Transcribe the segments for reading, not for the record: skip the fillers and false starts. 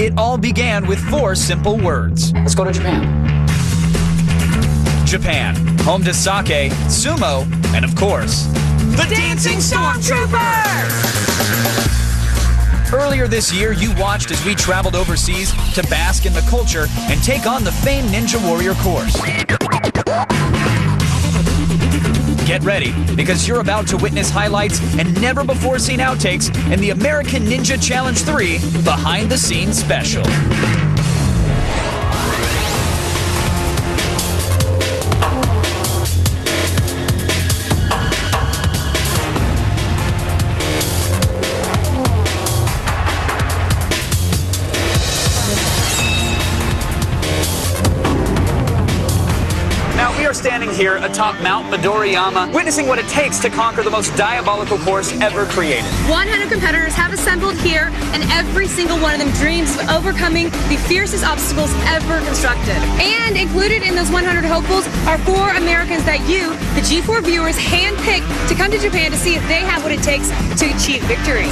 It all began with 4 simple words. Let's go to Japan. Japan, home to sake, sumo, and of course, the Dancing Stormtroopers! Earlier this year, you watched as we traveled overseas to bask in the culture and take on the famed Ninja Warrior course. Get ready, because you're about to witness highlights and never-before-seen outtakes in the American Ninja Challenge 3 behind-the-scenes special. We are standing here atop Mount Midoriyama, witnessing what it takes to conquer the most diabolical course ever created. 100 competitors have assembled here, and every single one of them dreams of overcoming the fiercest obstacles ever constructed. And included in those 100 hopefuls are 4 Americans that you, the G4 viewers, handpicked to come to Japan to see if they have what it takes to achieve victory.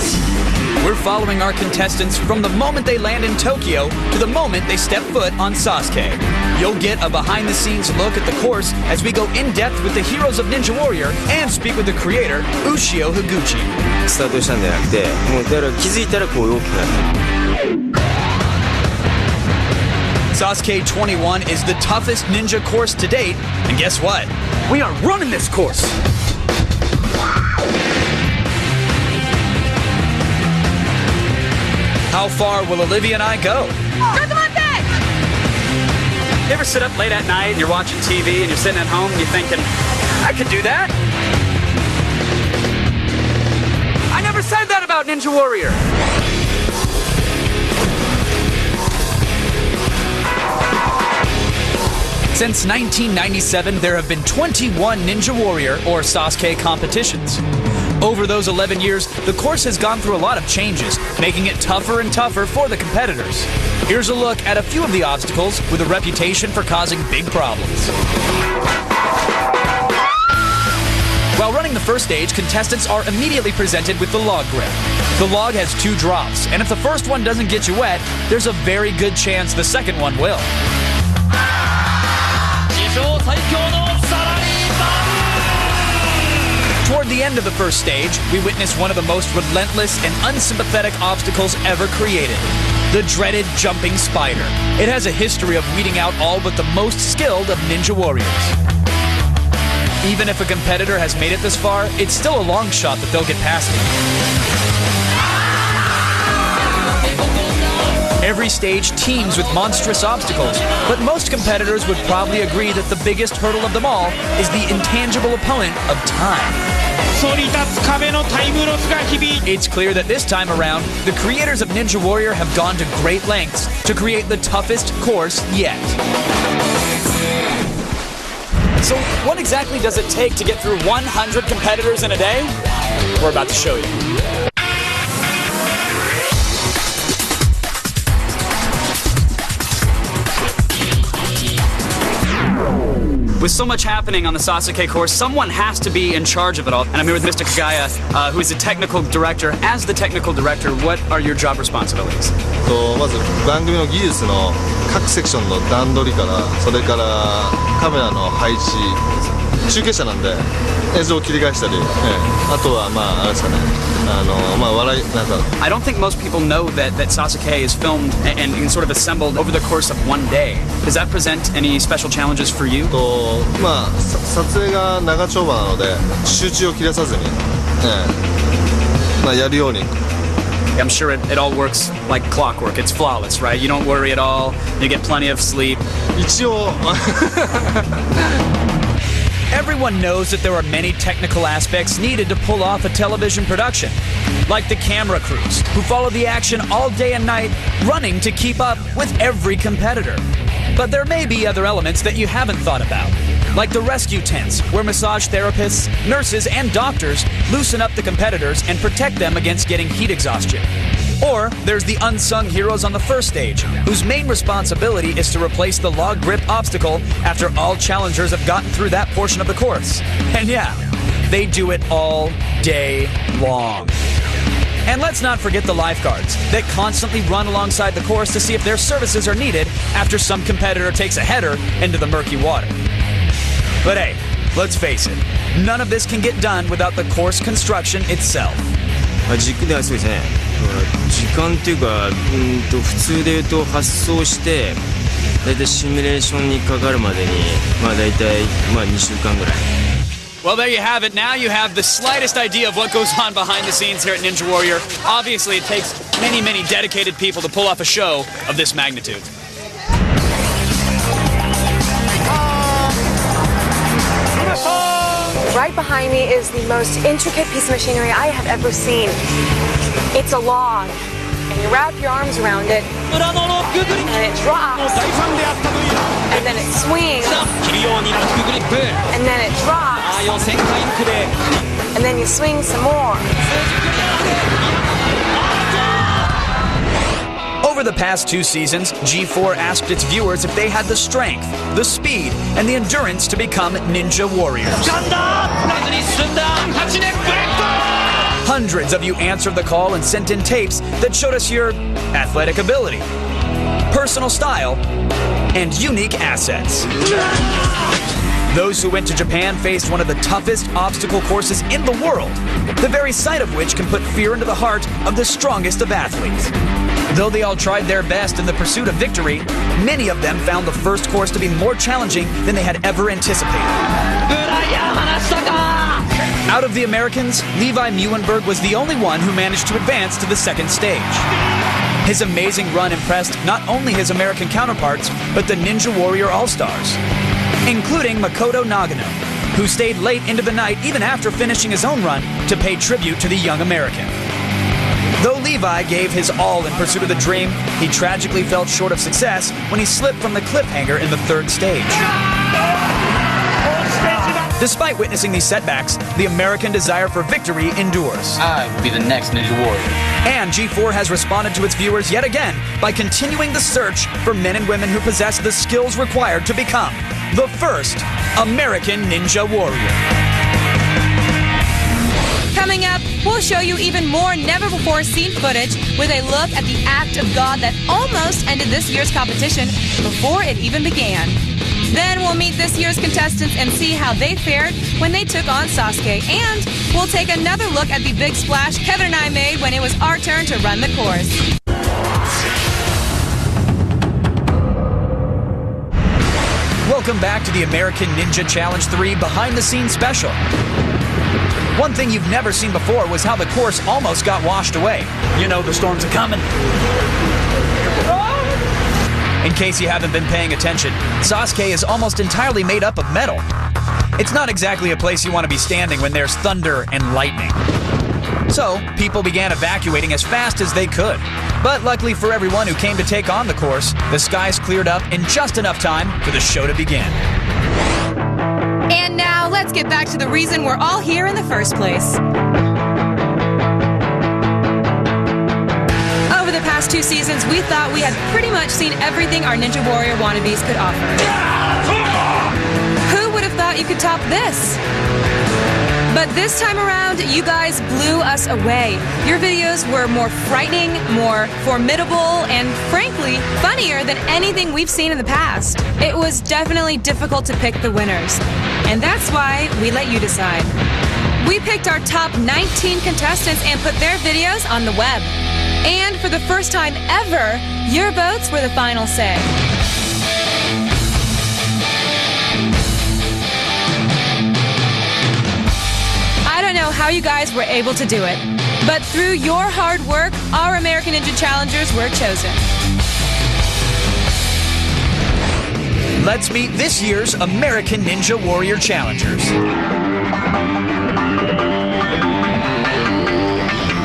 We're following our contestants from the moment they land in Tokyo to the moment they step foot on Sasuke. You'll get a behind-the-scenes look at the course as we go in-depth with the heroes of Ninja Warrior and speak with the creator, Ushio Higuchi. スタートしたんじゃなくて、もうだから気づいたらこう大きくなる。Sasuke 21 is the toughest ninja course to date, and guess what? We are running this course! How far will Olivia and I go? You ever sit up late at night and you're watching TV and you're sitting at home and you're thinking, I could do that? I never said that about Ninja Warrior. Since 1997, there have been 21 Ninja Warrior or Sasuke competitions. Over those 11 years, the course has gone through a lot of changes, making it tougher and tougher for the competitors. Here's a look at a few of the obstacles with a reputation for causing big problems. While running the first stage, contestants are immediately presented with the log grip. The log has 2 drops, and if the first one doesn't get you wet, there's a very good chance the second one will. Toward the end of the first stage, we witness one of the most relentless and unsympathetic obstacles ever created. The dreaded jumping spider. It has a history of weeding out all but the most skilled of Ninja Warriors. Even if a competitor has made it this far, it's still a long shot that they'll get past it. Every stage teems with monstrous obstacles, but most competitors would probably agree that the biggest hurdle of them all is the intangible opponent of time. It's clear that this time around, the creators of Ninja Warrior have gone to great lengths to create the toughest course yet. So what exactly does it take to get through 100 competitors in a day? We're about to show you. With so much happening on the Sasuke course, someone has to be in charge of it all. And I'm here with Mr. Kagaya, who is the technical director. As the technical director, what are your job responsibilities? まず番組の技術の各セクションの段取りから、それからカメラの配置、中継車なんで映像を切り替えしたり、あとはまああれですかね、笑いなんか。I don't think most people know that Sasuke is filmed and sort of assembled over the course of one day. Does that present any special challenges for you? まあ撮影が長丁場なので集中を切らさずに、まあやるように。I'm sure it all works like clockwork. It's flawless, right? You don't worry at all. You get plenty of sleep. 一応。Everyone knows that there are many technical aspects needed to pull off a television production, like the camera crews, who follow the action all day and night, running to keep up with every competitor. But there may be other elements that you haven't thought about, like the rescue tents, where massage therapists, nurses, and doctors loosen up the competitors and protect them against getting heat exhaustion. Or there's the unsung heroes on the first stage, whose main responsibility is to replace the log grip obstacle after all challengers have gotten through that portion of the course. And yeah, they do it all day long. And let's not forget the lifeguards that constantly run alongside the course to see if their services are needed after some competitor takes a header into the murky water. But hey, let's face it, none of this can get done without the course construction itself. 軸ではそうですね。時間っていうか、普通で言うと発送してだいたいシミュレーションにかかるまでにだいたい2週間ぐらい。Well, there you have it. Now you have the slightest idea of what goes on behind the scenes here at Ninja Warrior. Obviously, it takes many, many dedicated people to pull off a show of this magnitude. Right behind me is the most intricate piece of machinery I have ever seen. It's a log, and you wrap your arms around it, and it drops, and then it swings, and then it drops, and then you swing some more. Over the past 2 seasons, G4 asked its viewers if they had the strength, the speed, and the endurance to become Ninja Warriors. Hundreds of you answered the call and sent in tapes that showed us your athletic ability, personal style, and unique assets. Those who went to Japan faced one of the toughest obstacle courses in the world, the very sight of which can put fear into the heart of the strongest of athletes. Though they all tried their best in the pursuit of victory, many of them found the first course to be more challenging than they had ever anticipated. Out of the Americans, Levi Muhlenberg was the only one who managed to advance to the second stage. His amazing run impressed not only his American counterparts, but the Ninja Warrior All-Stars, including Makoto Nagano, who stayed late into the night even after finishing his own run to pay tribute to the young American. Though Levi gave his all in pursuit of the dream, he tragically fell short of success when he slipped from the cliffhanger in the third stage. Despite witnessing these setbacks, the American desire for victory endures. I will be the next Ninja Warrior. And G4 has responded to its viewers yet again by continuing the search for men and women who possess the skills required to become the first American Ninja Warrior. Coming up, we'll show you even more never-before-seen footage with a look at the act of God that almost ended this year's competition before it even began. Then we'll meet this year's contestants and see how they fared when they took on Sasuke. And we'll take another look at the big splash Kevin and I made when it was our turn to run the course. Welcome back to the American Ninja Challenge 3 behind-the-scenes special. One thing you've never seen before was how the course almost got washed away. You know the storms are coming. In case you haven't been paying attention, Sasuke is almost entirely made up of metal. It's not exactly a place you want to be standing when there's thunder and lightning. So, people began evacuating as fast as they could. But luckily for everyone who came to take on the course, the skies cleared up in just enough time for the show to begin. And now, let's get back to the reason we're all here in the first place. Over the past 2 seasons, we thought we had pretty much seen everything our Ninja Warrior wannabes could offer. Who would have thought you could top this? But this time around, you guys blew us away. Your videos were more frightening, more formidable, and frankly, funnier than anything we've seen in the past. It was definitely difficult to pick the winners. And that's why we let you decide. We picked our top 19 contestants and put their videos on the web. And for the first time ever, your votes were the final say. I don't know how you guys were able to do it, but through your hard work, our American Ninja Challengers were chosen. Let's meet this year's American Ninja Warrior Challengers.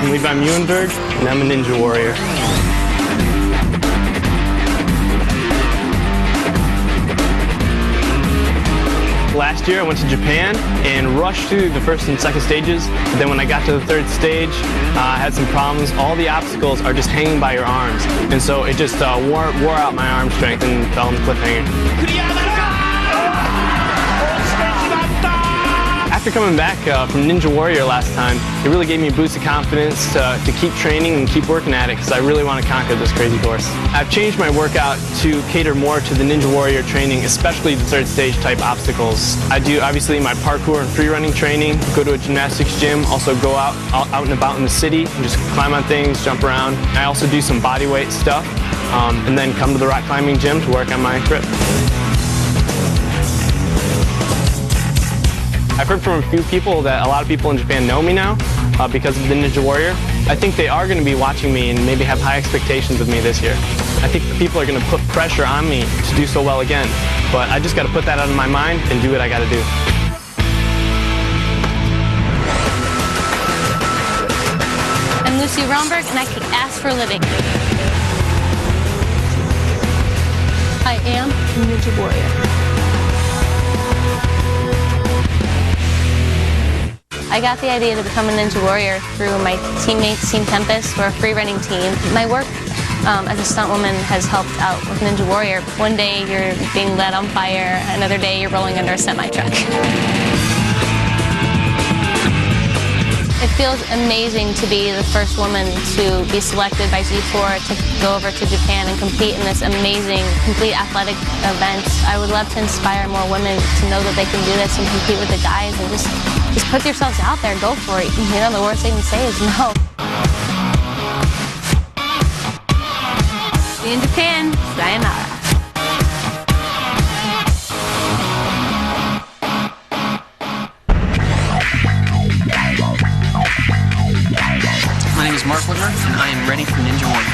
I'm Levi Muhlenberg, and I'm a Ninja Warrior. Last year I went to Japan and rushed through the first and second stages, but then when I got to the third stage, I had some problems. All the obstacles are just hanging by your arms, and so it just wore out my arm strength and fell on the cliffhanger. After After coming back from Ninja Warrior last time, it really gave me a boost of confidence to keep training and keep working at it because I really want to conquer this crazy course. I've changed my workout to cater more to the Ninja Warrior training, especially the third stage type obstacles. I do obviously my parkour and free running training, go to a gymnastics gym, also go out and about in the city and just climb on things, jump around. I also do some body weight stuff and then come to the rock climbing gym to work on my grip. I've heard from a few people that a lot of people in Japan know me now because of the Ninja Warrior. I think they are going to be watching me and maybe have high expectations of me this year. I think people are going to put pressure on me to do so well again, but I just got to put that out of my mind and do what I got to do. I'm Lucy Romberg and I kick ass for a living. I am a Ninja Warrior. I got the idea to become a Ninja Warrior through my teammates, Team Tempest. We're a free running team. My work as a stunt woman has helped out with Ninja Warrior. One day you're being lit on fire, another day you're rolling under a semi-truck. It feels amazing to be the first woman to be selected by G4 to go over to Japan and compete in this amazing, complete athletic event. I would love to inspire more women to know that they can do this and compete with the guys and just put yourselves out there, go for it. You know, the worst they can say is no. See you in Japan. Sayonara. My name is Mark Whitmer, and I am ready for Ninja Warrior.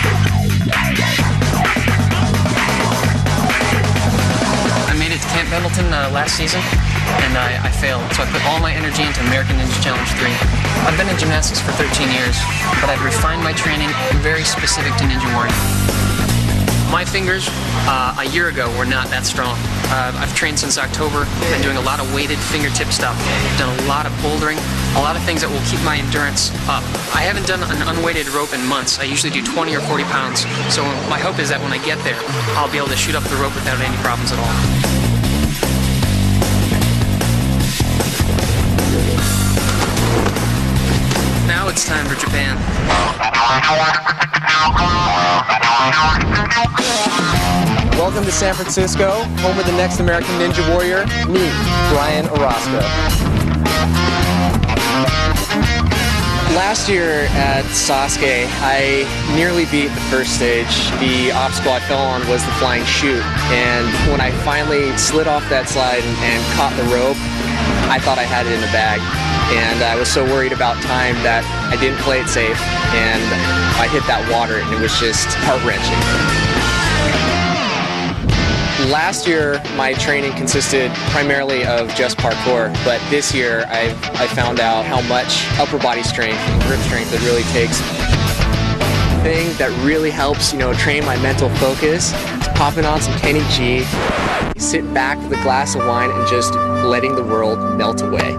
I made it to Camp Pendleton last season, and I failed, so I put all my energy into American Ninja Challenge 3. I've been in gymnastics for 13 years, but I've refined my training very specific to Ninja Warrior. My fingers, a year ago, were not that strong. I've trained since October, been doing a lot of weighted fingertip stuff, done a lot of bouldering, a lot of things that will keep my endurance up. I haven't done an unweighted rope in months. I usually do 20 or 40 pounds, so my hope is that when I get there, I'll be able to shoot up the rope without any problems at all. Now it's time for Japan. Welcome to San Francisco, home of the next American Ninja Warrior, me, Brian Orozco. Last year at Sasuke, I nearly beat the first stage. The obstacle I fell on was the flying chute, and when I finally slid off that slide and caught the rope, I thought I had it in the bag. And I was so worried about time that I didn't play it safe, and I hit that water, and it was just heart-wrenching. Last year, my training consisted primarily of just parkour, but this year I found out how much upper body strength and grip strength it really takes. The thing that really helps, train my mental focus is popping on some Kenny G, sit back with a glass of wine and just letting the world melt away.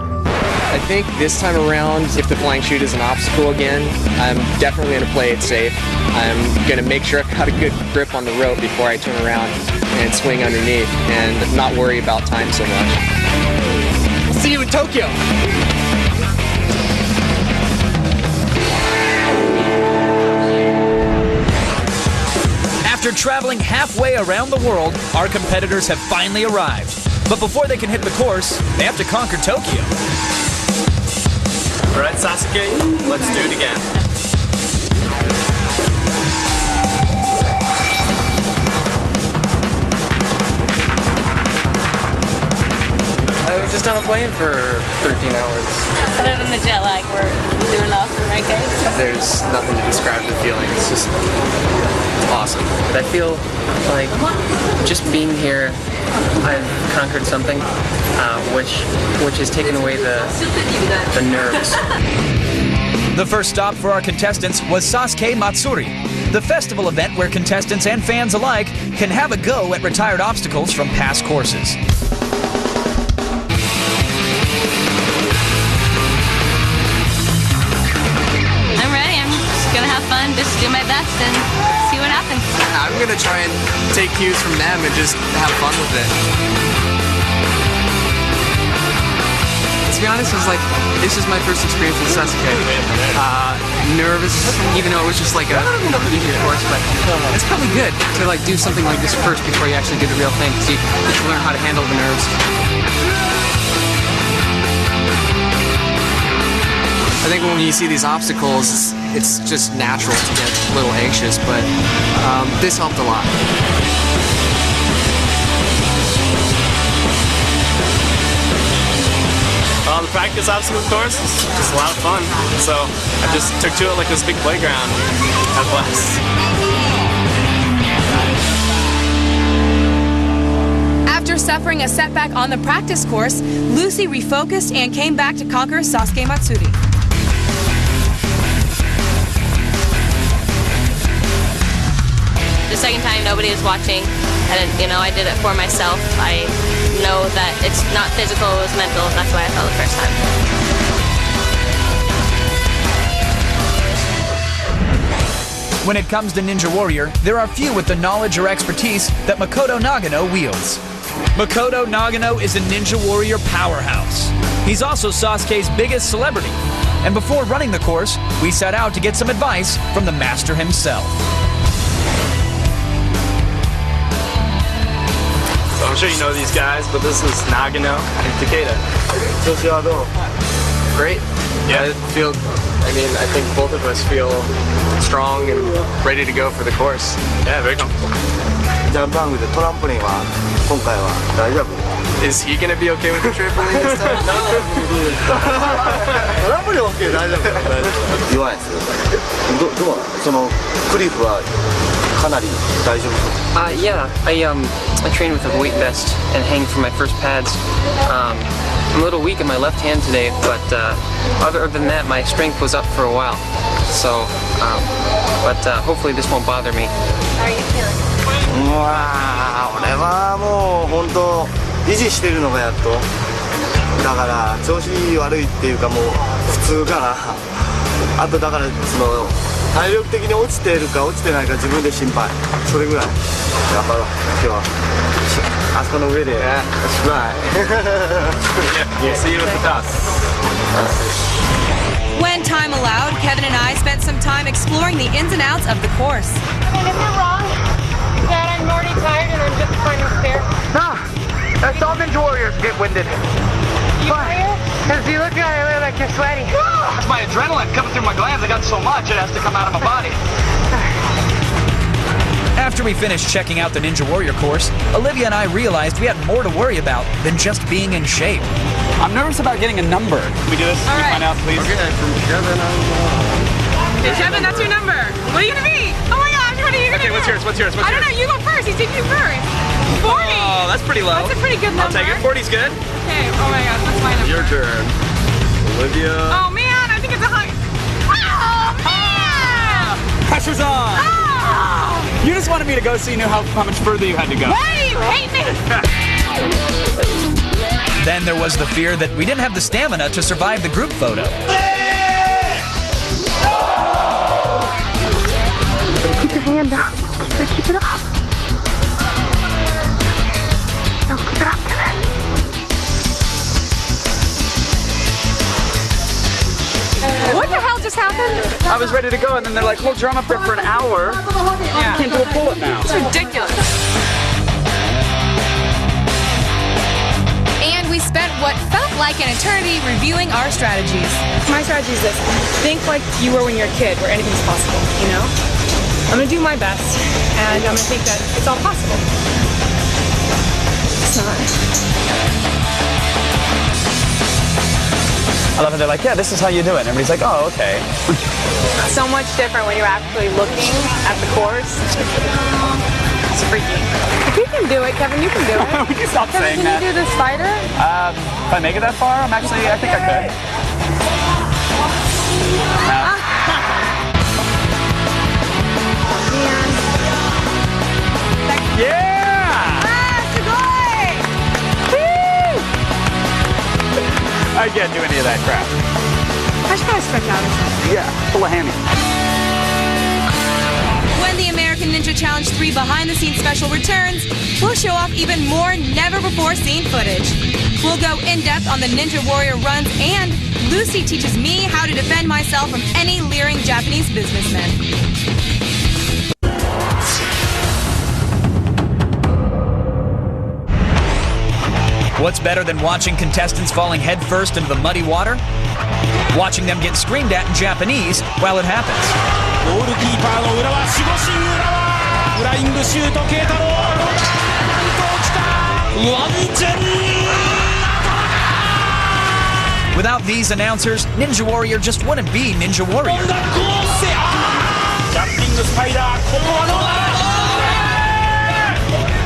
I think this time around, if the flying chute is an obstacle again, I'm definitely going to play it safe. I'm going to make sure I've got a good grip on the rope before I turn around and swing underneath and not worry about time so much. We'll see you in Tokyo! After traveling halfway around the world, our competitors have finally arrived. But before they can hit the course, they have to conquer Tokyo. All right, Sasuke, let's do it again. I was just on a plane for 13 hours. Other than the jet lag, we're doing off in my case. There's nothing to describe the feeling. It's just awesome. But I feel like just being here, I've conquered something which has taken away the nerves. The first stop for our contestants was Sasuke Matsuri, the festival event where contestants and fans alike can have a go at retired obstacles from past courses. I'm ready. I'm just gonna have fun, just do my best and see what happens. I'm gonna try and take cues from them and just have fun with it. To be honest, I was like, this is my first experience with Sasuke. Nervous, even though it was just like a easier course, but it's probably good to like do something like this first before you actually do the real thing, because you get to learn how to handle the nerves. I think when you see these obstacles, it's just natural to get a little anxious, but this helped a lot. The practice obstacle course is just a lot of fun, so I just took to it like this big playground. Had a blast. After suffering a setback on the practice course, Lucy refocused and came back to conquer Sasuke Matsuri. The second time, nobody was watching, and I did it for myself. I know that it's not physical, it was mental. That's why I fell the first time. When it comes to Ninja Warrior, there are few with the knowledge or expertise that Makoto Nagano wields. Makoto Nagano is a Ninja Warrior powerhouse. He's also Sasuke's biggest celebrity. And before running the course, we set out to get some advice from the master himself. I'm sure you know these guys, but this is Nagano and Takeda. Great. Yeah. I think both of us feel strong and ready to go for the course. Yeah, very comfortable. Is he going to be okay with the trampoline this time? Yeah, I train with a weight vest and hang from my first pads. I'm a little weak in my left hand today, but other than that, my strength was up for a while. So, but hopefully this won't bother me. How are you feeling? 俺はもう本当維持してるのがやっとだから調子悪いっていうかもう普通かなあとだから体力的に落ちてるか落ちてないか自分で心配それぐらい頑張ろう今日はあそこの上でスライ Yeah, see you at the top. When time allowed, Kevin and I spent some time exploring the ins and outs of the course. And if you're wrong, Dad, I'm already tired and I'm just trying to spare. Nah, that's all Ninja Warriors get winded. You tired? Because you look at it like you're sweaty. That's my adrenaline coming through my glands. I got so much it has to come out of my body. After we finished checking out the Ninja Warrior course, Olivia and I realized we had more to worry about than just being in shape. I'm nervous about getting a number. Can we do this? Can we find out, please? Okay, Kevin, that's your number. What are you gonna be? Oh my gosh, what are you gonna be? Okay, what's yours? What's yours? I don't know, you go first. He's taking you first. 40! Oh, that's pretty low. That's a pretty good number. I'll take it. 40's good. Okay, oh my gosh, that's my number. Your turn. Olivia. Oh man, I think it's a hug. Oh man! Pressure's on. Oh! You just wanted me to go so you knew how much further you had to go. Why do you hate me? Then there was the fear that we didn't have the stamina to survive the group photo. Keep your hand up. Keep it up. No, keep it up, Kevin. What the hell just happened? I was ready to go, and then they're like, hold your arm up there for an hour. Yeah. Can't do a pull-up now. It's ridiculous. And we spent what felt like an eternity reviewing our strategies. My strategy is this. Think like you were when you were a kid, where anything's possible, you know? I'm gonna do my best, and I'm gonna think that it's all possible. It's not. I love it. They're like, yeah, this is how you do it. And everybody's like, oh, okay. So much different when you're actually looking at the course. It's freaky. If you can do it, Kevin, you can do it. We can stop Kevin, saying can that. you do the spider? If I make it that far, I think I could. Yeah! I can't do any of that crap. I should probably stretch out or something. Yeah, pull a hammy. When the American Ninja Challenge 3 behind-the-scenes special returns, we'll show off even more never-before-seen footage. We'll go in-depth on the Ninja Warrior runs, and Lucy teaches me how to defend myself from any leering Japanese businessmen. What's better than watching contestants falling headfirst into the muddy water? Watching them get screamed at in Japanese while it happens. Without these announcers, Ninja Warrior just wouldn't be Ninja Warrior.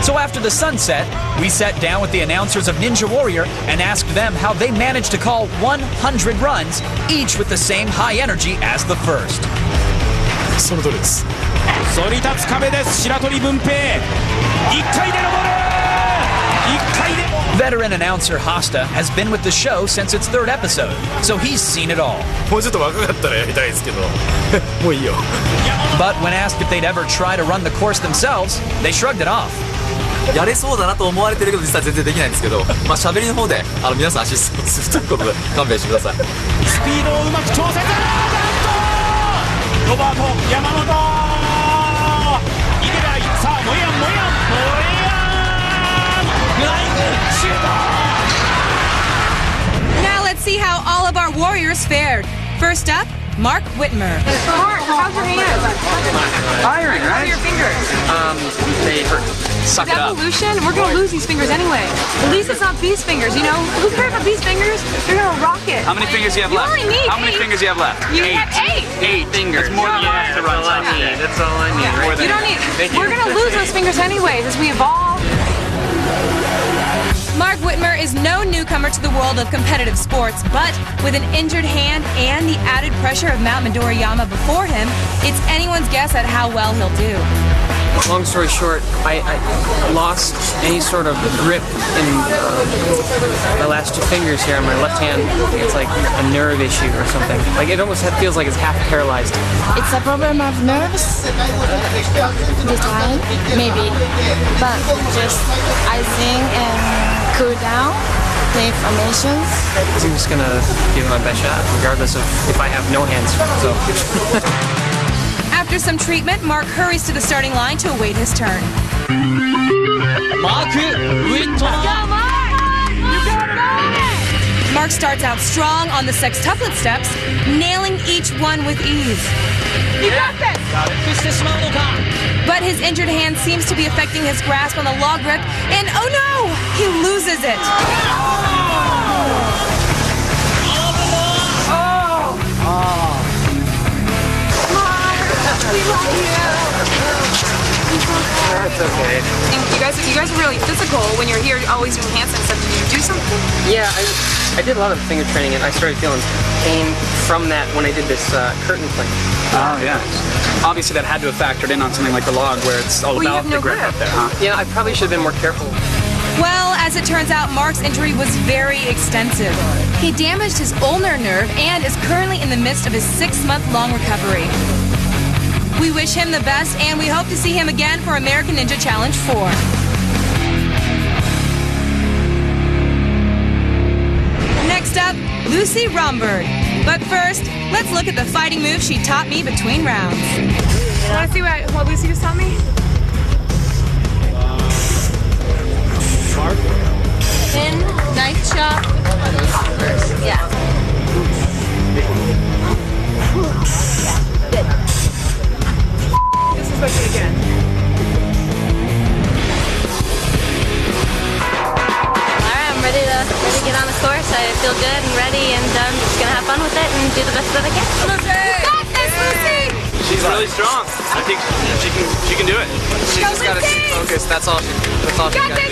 So after the sunset, we sat down with the announcers of Ninja Warrior and asked them how they managed to call 100 runs, each with the same high energy as the first. Veteran announcer Hasta has been with the show since its third episode, so he's seen it all. But when asked if they'd ever try to run the course themselves, they shrugged it off. やれそうだなと思われてるけど実は全然できないんですけど、まあ喋りの方で皆さんアシストするということで勘弁してください。スピードをうまく調節。ロバート山本。イデライさあモヤンモヤンフライングシュート。 Now let's see how all of our warriors fared. First up, Mark Whitmer. Mark, how's your hands? Firing, How are right? your fingers? They hurt. Suck it up. Evolution? We're gonna lose these fingers anyway. At least it's not these fingers, you know? Who cares about these fingers? They're gonna rock it. How many fingers do you have You left? only need How many 8. fingers do you have left? You have 8. 8 fingers. That's more than enough to run something. That's all I need. More than You don't enough. need. We're gonna lose those fingers anyways as we evolve. Mark Whitmer is no newcomer to the world of competitive sports, but with an injured hand and the added pressure of Mount Midoriyama before him, it's anyone's guess at how well he'll do. Long story short, I lost any sort of grip in my last 2 fingers here on my left hand. I think it's like a nerve issue or something. Like it almost feels like it's half paralyzed. It's a problem of nerves. The time, maybe, but just icing and cool down the inflammations. I'm just gonna give it my best shot, regardless of if I have no hands. So. After some treatment, Mark hurries to the starting line to await his turn. Mark starts out strong on the sextuplet steps, nailing each one with ease. You got this! But his injured hand seems to be affecting his grasp on the log grip, and oh no! He loses it! We love you! That's okay. You guys are really physical when you're here always doing handstands. Did you do something? Yeah, I did a lot of finger training and I started feeling pain from that when I did this curtain plank. Oh, yeah. Obviously that had to have factored in on something like the log where it's all about the grip up there, huh? Yeah, I probably should have been more careful. Well, as it turns out, Mark's injury was very extensive. He damaged his ulnar nerve and is currently in the midst of his 6-month-long recovery. We wish him the best, and we hope to see him again for American Ninja Challenge 4. Next up, Lucy Romberg. But first, let's look at the fighting moves she taught me between rounds. Want to see what Lucy just taught me? In, knife chop, yeah. Good. This is what you again. Alright, I'm ready to get on the course. I feel good and ready, and I'm just gonna have fun with it and do the best that I can. Lucy! You got this, Lucy! She's really strong. I think she can do it. She just gotta stay focused. That's all she gotta do.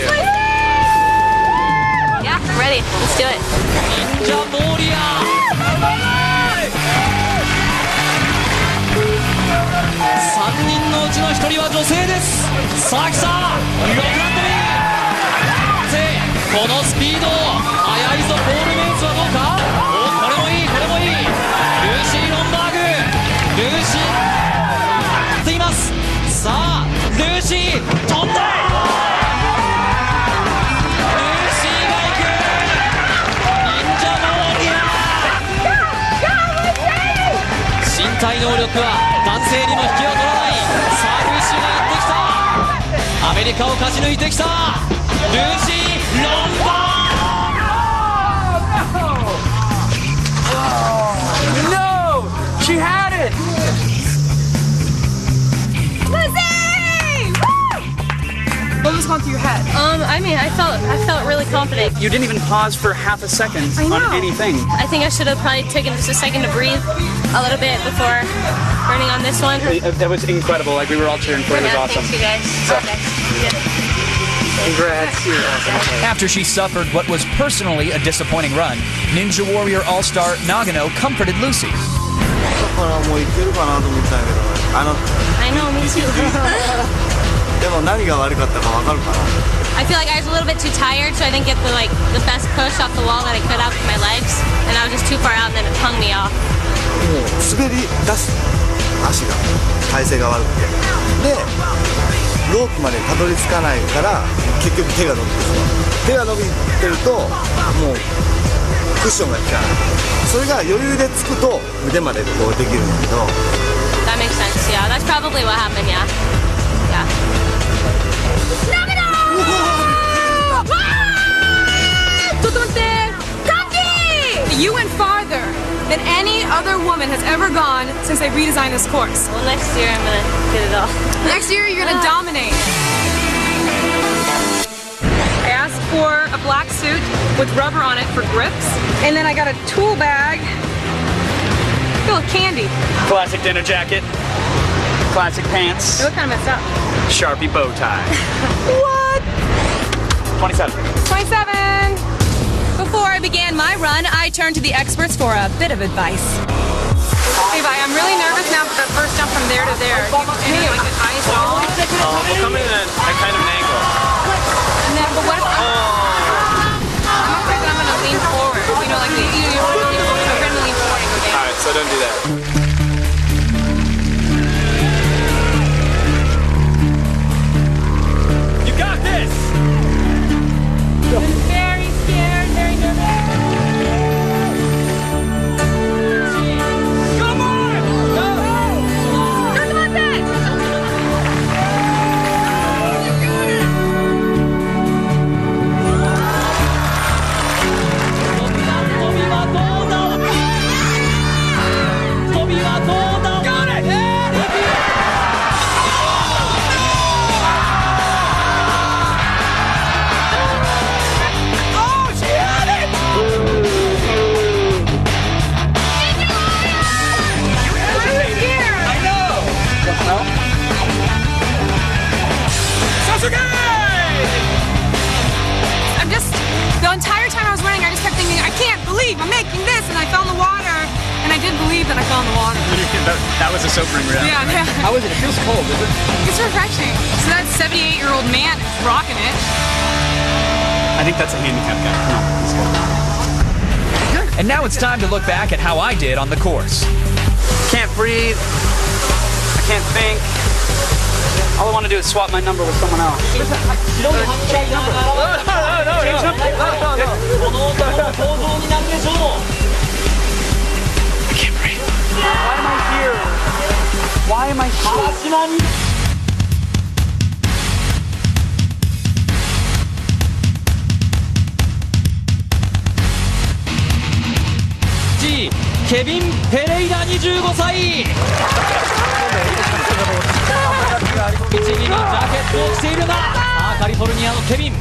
Yeah, I'm ready. Let's do it. Ninja Warrior! 3人のうちの1人は女性です。さあ来た、6ランド目。このスピード、速いぞ。ボールメイツはどうか。お、これもいい、これもいい。ルーシー・ロンバーグ、ルーシーっています。さあ中を勝ち抜いてきたルーシー・ロンバー No! She had it! What was going through your head? I mean, I felt really confident. You didn't even pause for half a second on anything. I think I should have probably taken just a second to breathe a little bit before running on this one. That was incredible. Like, we were all cheering for it. It was awesome. Thanks, you guys. Okay. Congrats. After she suffered what was personally a disappointing run, Ninja Warrior All-Star Nagano comforted Lucy. I know, me too. I feel like I was a little bit too tired, so I didn't get the best push off the wall that I could have with my legs, and I was just too far out, and then it hung me off. 滑り出す足が体勢が悪くてでロープまでたどり着かないから結局手が伸びてしまう手が伸びてるともうクッションが効かないそれが余裕でつくと腕までこうできるんだけど That makes sense, yeah. That's probably what happened, yeah. Yeah. You went farther than any other woman has ever gone since they redesigned this course. Well, next year I'm gonna get it all. Next year you're gonna dominate. I asked for a black suit with rubber on it for grips, and then I got a tool bag full of candy. Classic dinner jacket. Classic pants. They look kind of messed up. Sharpie bow tie. What? 27. 27. Before I began my run, I turned to the experts for a bit of advice. Hey, Vi, I'm really nervous now for the first jump from there to there. Any advice? We'll come in at kind of an angle. And then, but what if I'm afraid that I'm going to lean forward. You know, like you're going to lean forward and go down. Alright, so don't do that. You got this! Very scared, very nervous. Come on! Go! Come on, Ben! Got it! Oh, she had it! I know! Sasuke! I'm just, the entire time I was running, I just kept thinking, I can't believe I'm making this, and I fell in the water, and I did believe that I fell in the water. That was a sobering reality. Yeah, yeah. How is it? It feels cold, is it? It's refreshing. So that 78-year-old man is rocking it. I think that's a handicap guy. No, he's good. And now it's time to look back at how I did on the course. Can't breathe. I can't think. All I want to do is swap my number with someone else. You don't have to change number. Change number? I can't breathe. Why am I here? Why am I here? G ケビン・ペレイラ25歳1、2にジャケットを着ているが、さあカリフォルニアのケビン、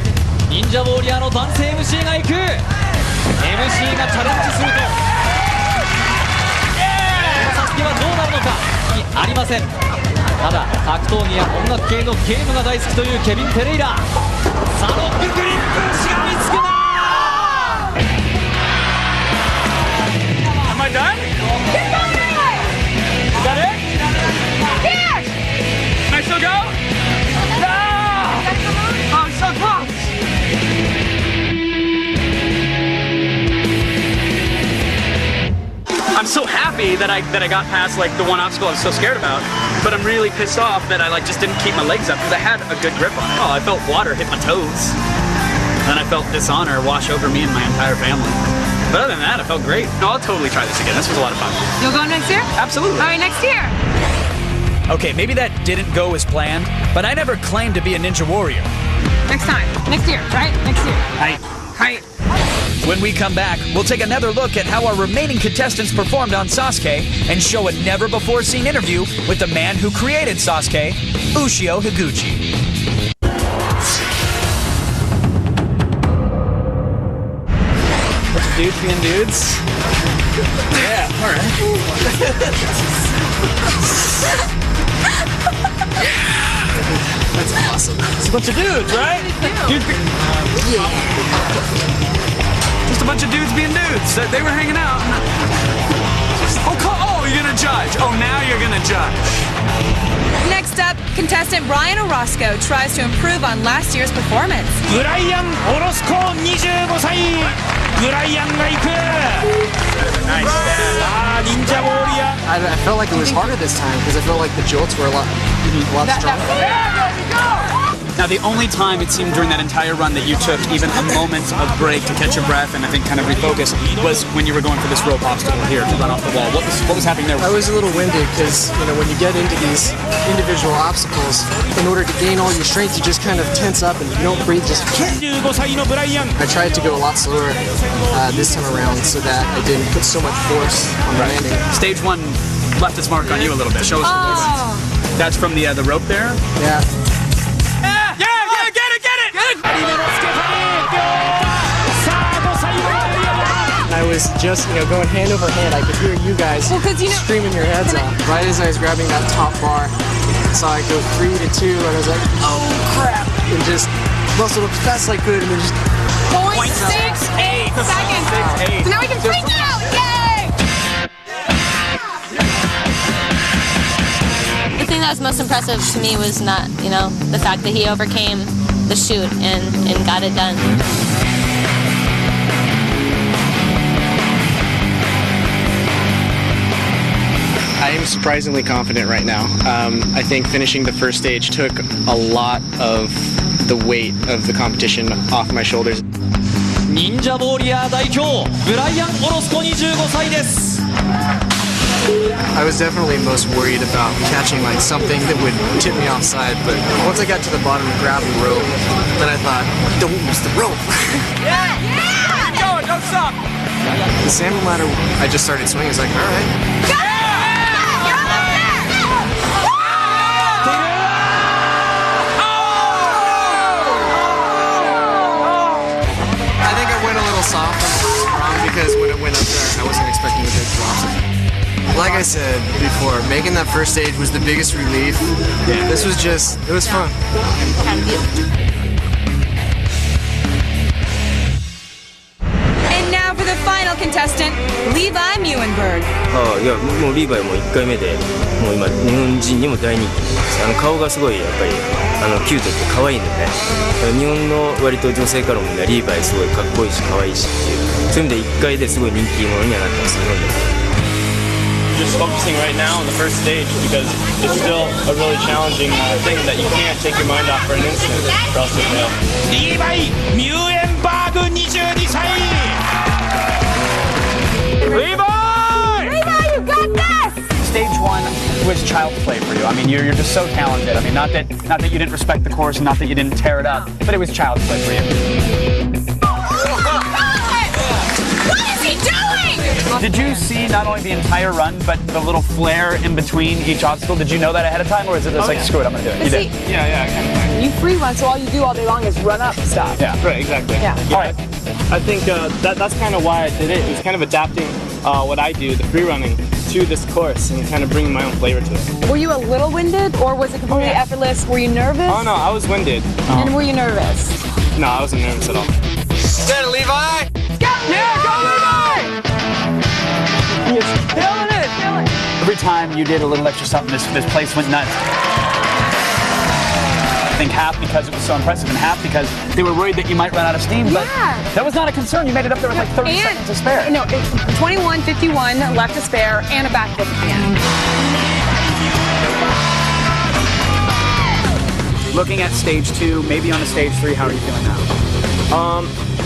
忍者ウォーリアーの男性 MC が行く MC がチャレンジするとこのサスケはどうなるのかありません。ただ格闘技や音楽系のゲームが大好きというケビン・ペレイラ、さあロックグリップしがみつくな。 Am I done? Keep going! Is that it? Here! Can I still go? No! Oh, I'm so close! I'm so happy that I got past like the one obstacle I was so scared about, but I'm really pissed off that I just didn't keep my legs up because I had a good grip on it. Oh, I felt water hit my toes. Then I felt dishonor wash over me and my entire family. But other than that, I felt great. No, I'll totally try this again. This was a lot of fun. You'll go next year? Absolutely. All right, next year. Okay, maybe that didn't go as planned, but I never claimed to be a ninja warrior. Next time. Next year, right? Next year. Hi. When we come back, we'll take another look at how our remaining contestants performed on Sasuke and show a never-before-seen interview with the man who created Sasuke, Ushio Higuchi. Dudes being dudes? Yeah, alright. That's awesome. It's a bunch of dudes, right? Just a bunch of dudes being dudes. They were hanging out. Oh, you're gonna judge. Oh, now you're gonna judge. Next up, contestant Brian Orozco tries to improve on last year's performance. Brian Orozco 25歳 ブライアンが行く Nice. Ninja Warrior. I felt like it was harder this time because I felt like the jolts were a lot stronger. Now, the only time it seemed during that entire run that you took even a moment of break to catch your breath and I think kind of refocus was when you were going for this rope obstacle here to run off the wall. What was happening there? I was a little winded because, when you get into these individual obstacles, in order to gain all your strength, you just kind of tense up and you don't breathe. I tried to go a lot slower this time around so that I didn't put so much force on the landing. Stage 1 left its mark on you a little bit. Show us a little bit. That's from the rope there? Yeah. I was just, going hand over hand. I could hear you guys screaming your heads off. Right as I was grabbing that top bar, I saw it go 3 to 2, and I was like, oh crap! And just muscled up as fast as I could, and then just 0.68 seconds. So now we can freak out! Yay! The thing that was most impressive to me was not, the fact that he overcame the shoot and got it done. I am surprisingly confident right now. I think finishing the first stage took a lot of the weight of the competition off my shoulders. Ninja Warrior 代表 Brian Orozco 25歳です I was definitely most worried about catching something that would tip me offside, but once I got to the bottom and grabbed the rope, then I thought, don't lose the rope. Yeah! Keep going, don't stop! The salmon ladder, I just started swinging. I was like, all right. I think I went a little soft because when it went up there, I wasn't expecting a big drop. Like I said before, making that first stage was the biggest relief. Yeah. This was it was fun. And now for the final contestant, Levi Muenberg. いやもうリーバイも1回目でもう今日本人にも大人気です。顔がすごいやっぱりキュートって可愛いんでね。日本の割と女性からもみんなリーバイすごいかっこいいし可愛いしっていうそういう意味で1回ですごい人気者にはなってます日本でも。Just focusing right now on the first stage because it's still a really challenging thing that you can't take your mind off for an instant or else you'll fail. Levi Muenberg 22歳 Levi! Levi, you got this! Stage 1 was child's play for you. I mean, you're just so talented. I mean, not that you didn't respect the course, not that you didn't tear it up, but it was child's play for you. What is he doing? Did you see not only the entire run, but the little flare in between each obstacle? Did you know that ahead of time, or is it just screw it, I'm gonna do it? You did? Yeah, I kind of. You free run, so all you do all day long is run up stuff. Yeah, right, exactly. Yeah. All right. I think that's kind of why I did it. It was kind of adapting what I do, the free running, to this course and kind of bringing my own flavor to it. Were you a little winded, or was it completely effortless? Were you nervous? Oh no, I was winded. And were you nervous? No, I wasn't nervous at all. Get it, Levi! Yeah, go Levi! He is killing it! Every time you did a little extra something, this place went nuts. I think half because it was so impressive and half because they were worried that you might run out of steam, but that was not a concern. You made it up there with 30 seconds to spare. No, 21:51 left to spare and a backflip at the end. Looking at stage 2, maybe on a stage 3, how are you feeling now?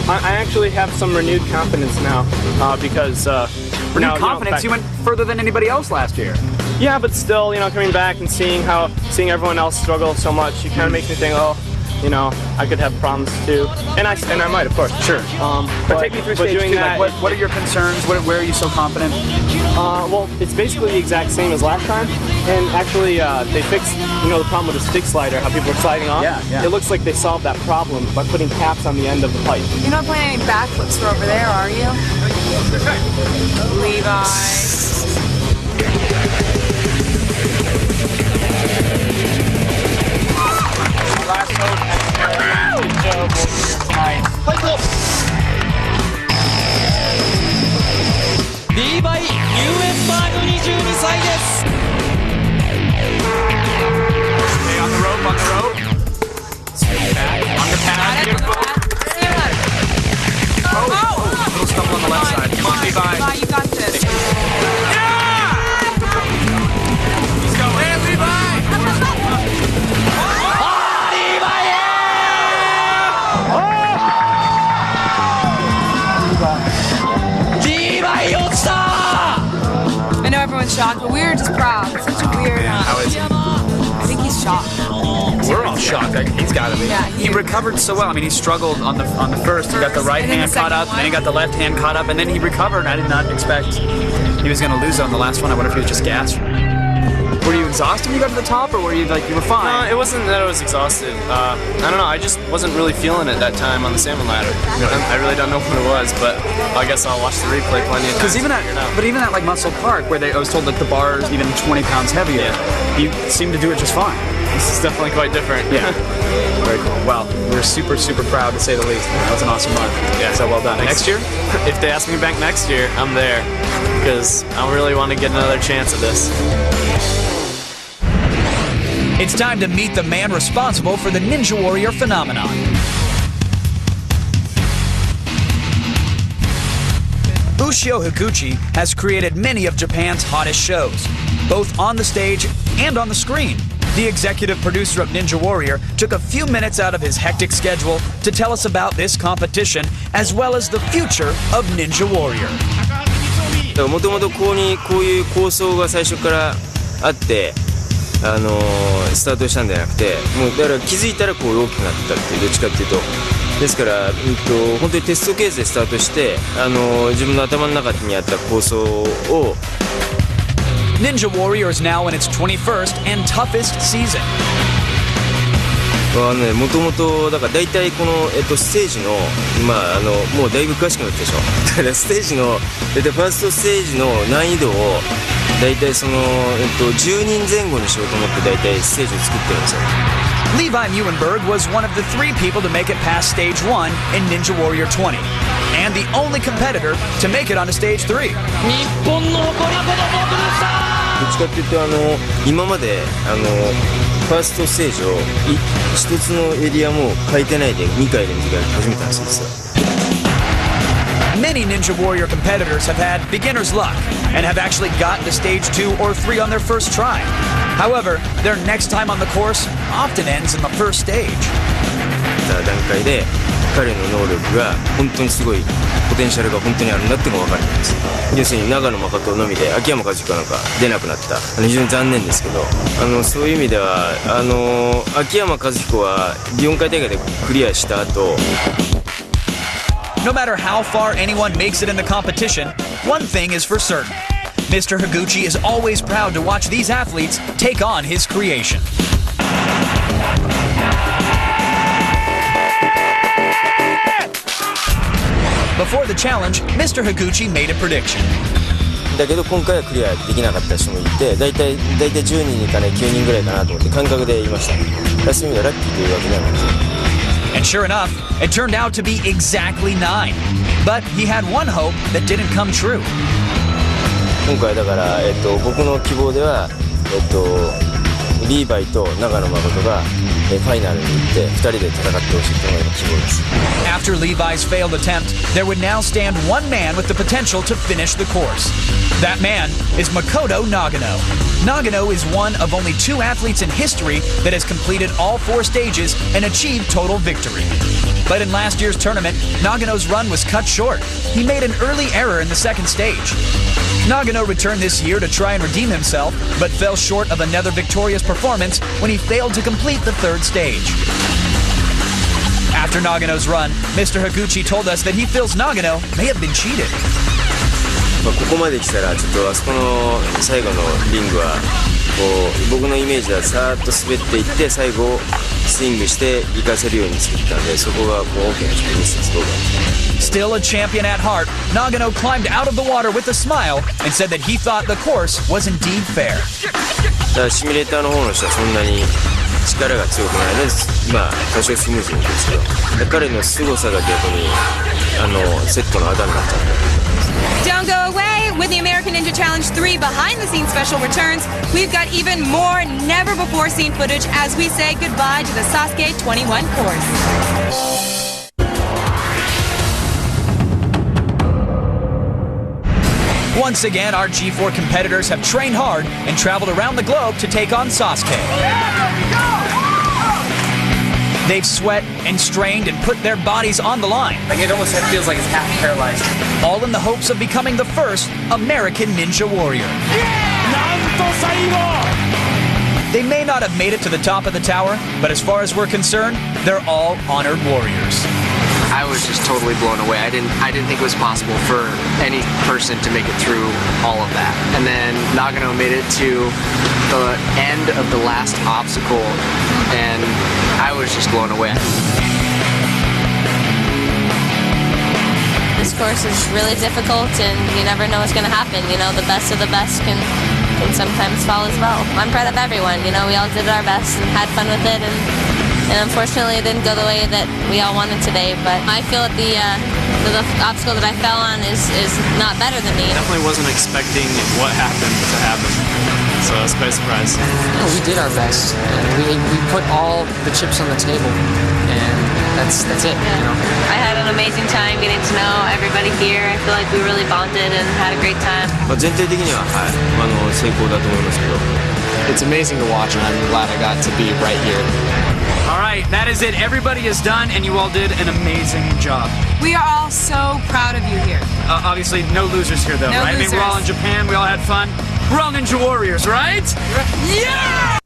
I actually have some renewed confidence now because renewed confidence? You went further than anybody else last year. Yeah, but still, coming back and seeing everyone else struggle so much, it kind of makes me think, oh, I could have problems too, and I might, of course. Sure. But take me through stage two. What are your concerns? Where are you so confident? Well, it's basically the exact same as last time, and actually they fixed, the problem with the stick slider, how people are sliding off. Yeah. It looks like they solved that problem by putting caps on the end of the pipe. You're not playing any backflips from over there, are you? Levi. Last hope and Joe will be here tonight. Levi ENunn 22歳です。 Stay on the rope. Stay back. On the pad. Beautiful. Oh, little stumble on the left side. Come on, Levi. Levi, you got this. Yeah! Let's go. Hey, Levi! I know everyone's shocked, but we're just proud. It's such a weird. How is he? I think he's shocked. We're all shocked. He's got to be. Yeah, he recovered so well. I mean, he struggled on the first. He got the right hand caught up, then he got the left hand caught up, and then he recovered. I did not expect he was going to lose on the last one. I wonder if he was just gassed. Were you exhausted when you got to the top, or were you you were fine? No, it wasn't that I was exhausted. I don't know. I just wasn't really feeling it that time on the salmon ladder. I really don't know what it was, but I guess I'll watch the replay plenty of times. But even at Muscle Park, where I was told that the bar is even 20 pounds heavier, you seem to do it just fine. This is definitely quite different. Yeah. Very cool. Well, we're super, super proud to say the least. That was an awesome run. Yeah. So well done. Next year? If they ask me back next year, I'm there, because I really want to get another chance at this. It's time to meet the man responsible for the Ninja Warrior phenomenon. Ushio Higuchi has created many of Japan's hottest shows, both on the stage and on the screen. The executive producer of Ninja Warrior took a few minutes out of his hectic schedule to tell us about this competition, as well as the future of Ninja Warrior. もともとこういう構想が最初からあってスタートしたんじゃなくて、もうだから気づいたら大きくなってたっていう、どっちかっていうと、ですから、本当にテストケースでスタートして、自分の頭の中にあった構想を Ninja Warrior is now in its 21st and toughest season. もともとだから大体この、ステージのもうだいぶ詳しくなったでしょ。だからステージの大体ファーストステージの難易度を大体10人前後にしようと思って大体ステージを作ってるんですよ。Levi Muenberg was one of the 3 people to make it past stage 1 in Ninja Warrior 20, and the only competitor to make it onto stage 3. 日本の誇りこのボブルスター。どっちかっていうと今までファーストステージを一つのエリアも変えてないで2回連続で始めたんですよ、実は。Many Ninja Warrior competitors have had beginner's luck and have actually gotten to stage 2 or 3 on their first try. However, their next time on the course often ends in the first stage. 段階で彼の能力が本当にすごいポテンシャルが本当にあるんだっていうのが分かるんです。要するに長野誠のみで秋山和彦なんか出なくなった。非常に残念ですけど、そういう意味では秋山和彦は4回大会でクリアした後。No matter how far anyone makes it in the competition, one thing is for certain. Mr. Higuchi is always proud to watch these athletes take on his creation. Before the challenge, Mr. Higuchi made a prediction. だけど今回はクリアできなかった人もいて、だいたい10人にいかない9人ぐらいかなと思って感覚で言いました。そういう意味ではラッキーというわけではないです。And sure enough, it turned out to be exactly 9. But he had one hope that didn't come true. 今回だから、僕の希望では、リーバイと長野誠が、ファイナルに行って2人で戦ってほしいというのが希望です。After Levi's failed attempt, there would now stand one man with the potential to finish the course. That man is Makoto Nagano. Nagano is one of only 2 athletes in history that has completed all 4 stages and achieved total victory. But in last year's tournament, Nagano's run was cut short. He made an early error in the second stage. Nagano returned this year to try and redeem himself, but fell short of another victorious performance when he failed to complete the third stage. After Nagano's run, Mr. Higuchi told us that he feels Nagano may have been cheated. ここまで来たらちょっとあそこの最後のリングはこう僕のイメージはさーっと滑っていって最後スイングして行かせるように作ったんでそこがこう大きなミスです僕は。Still a champion at heart, Nagano climbed out of the water with a smile and said that he thought the course was indeed fair. だからシミュレーターの方の人はそんなに力が強くないのでまあ多少スムーズにいくんですけど彼の凄さが逆にセットのあだになっちゃった。Don't go away! With the American Ninja Challenge 3 behind-the-scenes special returns, we've got even more never-before-seen footage as we say goodbye to the Sasuke 21 course. Once again, our G4 competitors have trained hard and traveled around the globe to take on Sasuke. They've sweat and strained and put their bodies on the line. Like it almost feels like it's half paralyzed. All in the hopes of becoming the first American Ninja Warrior. They may not have made it to the top of the tower, but as far as we're concerned, they're all honored warriors. I was just totally blown away. I didn't think it was possible for any person to make it through all of that. And then Nagano made it to the end of the last obstacle, and I was just blown away. This course is really difficult, and you never know what's going to happen. You know, the best of the best can sometimes fall as well. I'm proud of everyone. You know, we all did our best and had fun with it, and unfortunately it didn't go the way that we all wanted today, but I feel that the obstacle that I fell on is not better than me. Definitely wasn't expecting what happened to happen, so I was quite surprised. No, we did our best. We put all the chips on the table, and that's it, you know. I had an amazing time getting to know everybody here. I feel like we really bonded and had a great time. 全体的には成功だと思いますけど。It's amazing to watch, and I'm glad I got to be right here. All right, that is it. Everybody is done, and you all did an amazing job. We are all so proud of you here. Obviously, no losers here, though, No right? losers. I mean, we're all in Japan. We all had fun. We're all Ninja Warriors, right? Yeah!